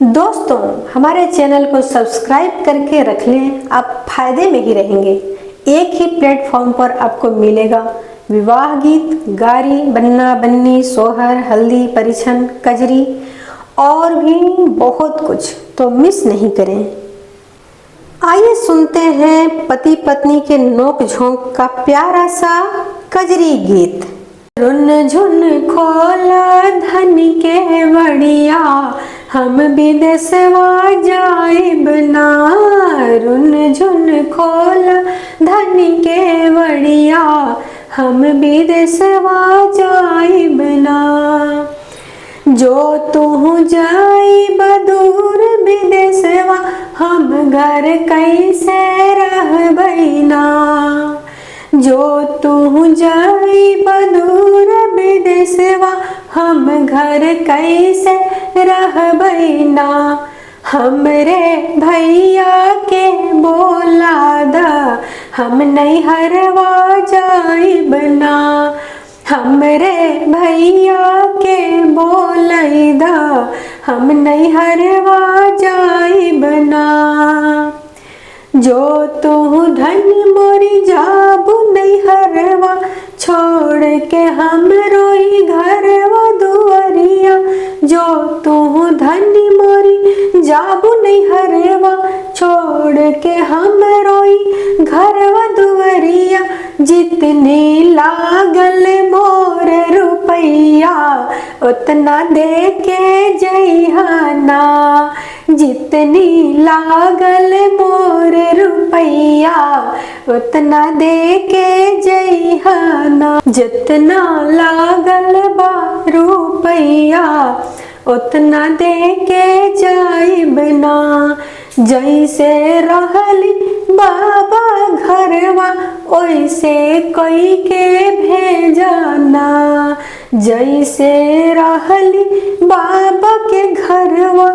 दोस्तों, हमारे चैनल को सब्सक्राइब करके रख लें, आप फायदे में ही रहेंगे। एक ही प्लेटफॉर्म पर आपको मिलेगा विवाह गीत, गारी, बन्ना बन्नी, सोहर, हल्दी, परिछन, कजरी और भी बहुत कुछ, तो मिस नहीं करें। आइए सुनते हैं पति पत्नी के नोक झोंक का प्यारा सा कजरी गीत। रुन झुन खोला धन के बढ़िया, हम विदेशवा जाइब ना। रुन झुन खोला धन के बढ़िया, हम विदेशवा जाइब ना। जो तू जाइब दूर विदेशवा, हम घर कैसे रहबै ना। जो तू जाइब दूर विदेशवा, हम घर कैसे रहबै ना। हमरे भैया के बोला दा, हम नैहरवा जाइब ना। हमरे भैया के बोलै दा, हम नैहरवा जाइब ना। जो तू धन मोरी जाबू नैहरवा, छोड़ के हम रोई घरवा दुआरिया। जो तू धन मोरी जाबू नैहरवा, छोड़ के हम रोई घरवा दुआरिया। जितनी लागल मोर रुपैया, उतना दे के जइहा ना। जितनी लागल मोर रुपैया, उतना दे के जइहा ना। जितना लागल बा रुपैया, उतना दे के जाइब ना। जैसे रहली बाबा घरवा, ओइसे कोई के भेजाना। जैसे रहली बाबा के घरवा,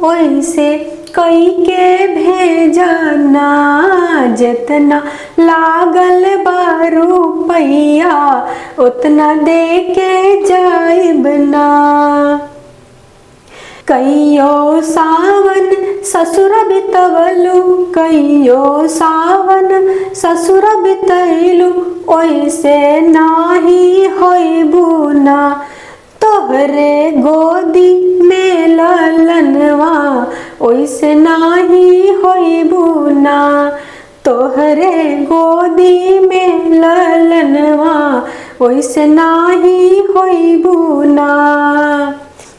ओइसे कोई के भेजाना। जितना लागल बा रुपैया, उतना दे के जाइब ना। कइयो सावन ससुर बितवलु, कइयो सावन ससुर बितैलु, ओइसे नाही होइबू ना। तोहरे गोदी में ललनवा, ओइसे नाही होइबू ना। तोहरे गोदी में ललनवा, ओइसे नाही होइबू ना।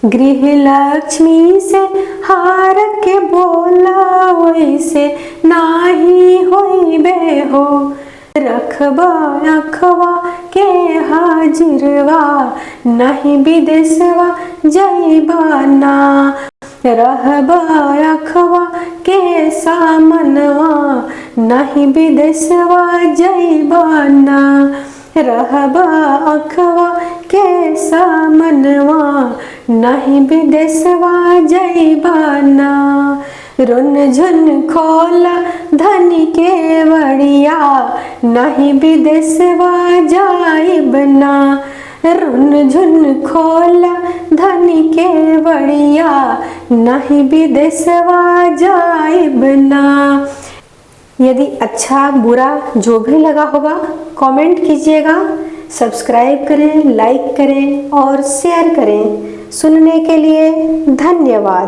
गृह लक्ष्मी से हार के बोला, वैसे नाही होइबे हो। रखबा अखवा के हाजिरवा, नहीं विदेशवा जइबा ना। रहबा अखवा के सामनवा, नहीं विदेशवा जइबा ना। रहबा अखवा के सामनवा, नहीं विदेशवा जइबा ना। रुन झुन खोला धन के बढ़िया, नहीं विदेशवा जाइब ना। रुन झुन खोला धन के बढ़िया, नहीं विदेशवा जाइब ना। यदि अच्छा बुरा जो भी लगा होगा कमेंट कीजिएगा, सब्सक्राइब करें, लाइक करें और शेयर करें। सुनने के लिए धन्यवाद।